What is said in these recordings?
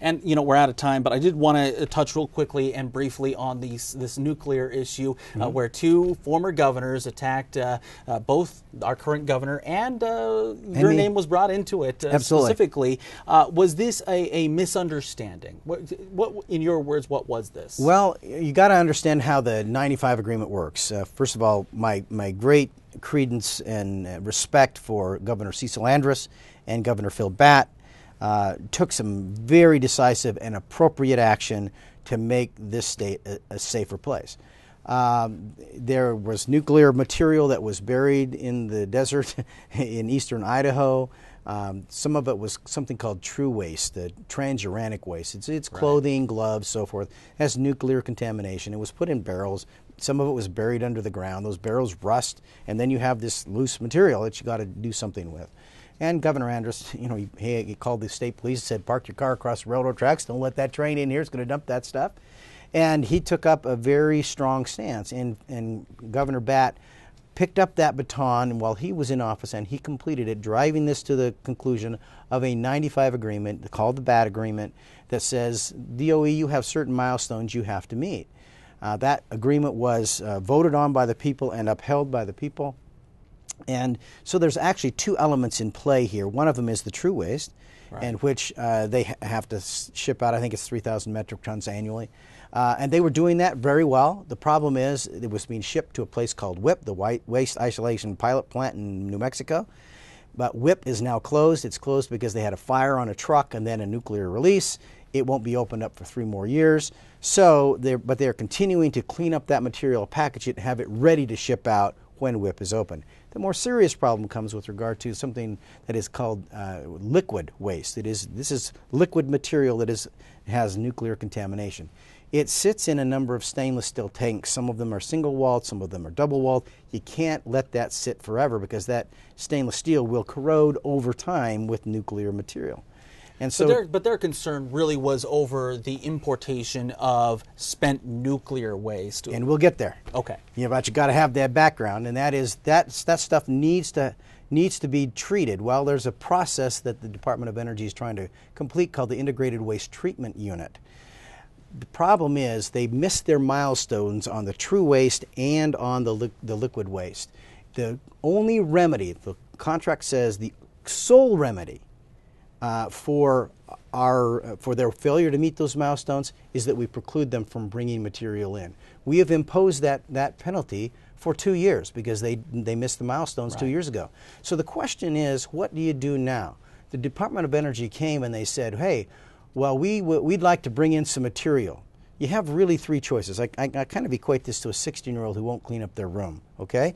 And, you know, we're out of time, but I did want to touch real quickly and briefly on this nuclear issue where two former governors attacked both our current governor and your name was brought into it specifically. Was this a misunderstanding? What, in your words, what was this? Well, you got to understand how the 95 agreement works. First of all, my great credence and respect for Governor Cecil Andrus and Governor Phil Batt took some very decisive and appropriate action to make this state a safer place. There was nuclear material that was buried in the desert in eastern Idaho. Some of it was something called true waste, the transuranic waste. It's clothing, gloves, so forth. It has nuclear contamination. It was put in barrels. Some of it was buried under the ground. Those barrels rust, and then you have this loose material that you got to do something with. And Governor Andrus, you know, he called the state police and said, park your car across the railroad tracks. Don't let that train in here. It's going to dump that stuff. And he took up a very strong stance. And Governor Batt picked up that baton while he was in office, and he completed it, driving this to the conclusion of a 95 agreement called the Batt Agreement that says, DOE, you have certain milestones you have to meet. That agreement was voted on by the people and upheld by the people. And so there's actually two elements in play here. One of them is the true waste, in which they have to ship out, I think it's 3,000 metric tons annually. And they were doing that very well. The problem is it was being shipped to a place called WIPP, the Waste Isolation Pilot Plant in New Mexico. But WIPP is now closed. It's closed because they had a fire on a truck and then a nuclear release. It won't be opened up for 3 more years. So, but they're continuing to clean up that material, package it, and have it ready to ship out when WIPP is open. The more serious problem comes with regard to something that is called liquid waste. This is liquid material that has nuclear contamination. It sits in a number of stainless steel tanks. Some of them are single-walled, some of them are double-walled. You can't let that sit forever because that stainless steel will corrode over time with nuclear material. And so, but their concern really was over the importation of spent nuclear waste. And we'll get there. Okay. Yeah, but you got to have that background, and that is that stuff needs to be treated. Well, there's a process that the Department of Energy is trying to complete called the Integrated Waste Treatment Unit. The problem is they missed their milestones on the true waste and on the liquid waste. The only remedy, the contract says the sole remedy for their failure to meet those milestones is that we preclude them from bringing material in. We have imposed that penalty for 2 years because they missed the milestones 2 years ago. So the question is, what do you do now? The Department of Energy came and they said, hey, well, we'd like to bring in some material. You have really 3 choices. I kind of equate this to a 16-year-old who won't clean up their room, okay?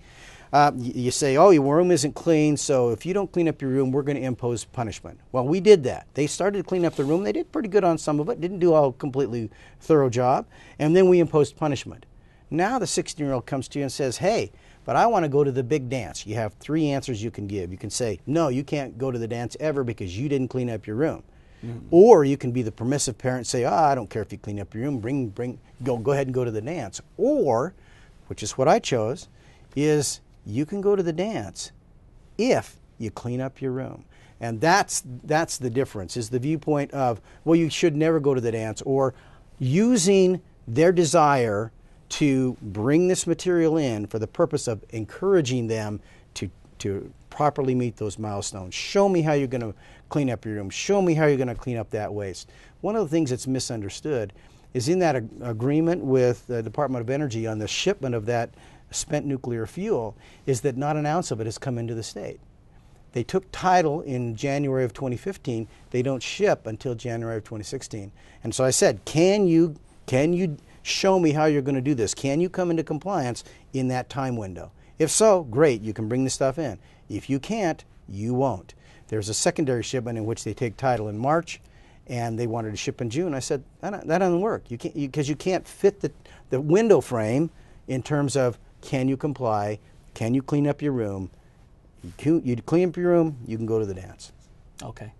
You say, oh, your room isn't clean, so if you don't clean up your room, we're going to impose punishment. Well, we did that. They started to clean up the room. They did pretty good on some of it, didn't do a completely thorough job, and then we imposed punishment. Now the 16-year-old comes to you and says, hey, but I want to go to the big dance. You have 3 answers you can give. You can say, no, you can't go to the dance ever because you didn't clean up your room. Or you can be the permissive parent and say, oh, I don't care if you clean up your room, go ahead and go to the dance. Or, which is what I chose, is you can go to the dance if you clean up your room. And that's the difference, is the viewpoint of, well, you should never go to the dance, or using their desire to bring this material in for the purpose of encouraging them to properly meet those milestones. Show me how you're going to clean up your room. Show me how you're going to clean up that waste. One of the things that's misunderstood is in that agreement with the Department of Energy on the shipment of that spent nuclear fuel is that not an ounce of it has come into the state. They took title in January of 2015. They don't ship until January of 2016. And so I said, can you show me how you're going to do this? Can you come into compliance in that time window? If so, great, you can bring the stuff in. If you can't, you won't. There's a secondary shipment in which they take title in March, and they wanted to ship in June. I said, that doesn't work. You can't, because you can't fit the window frame in terms of, can you comply? Can you clean up your room? You clean up your room, you can go to the dance. Okay.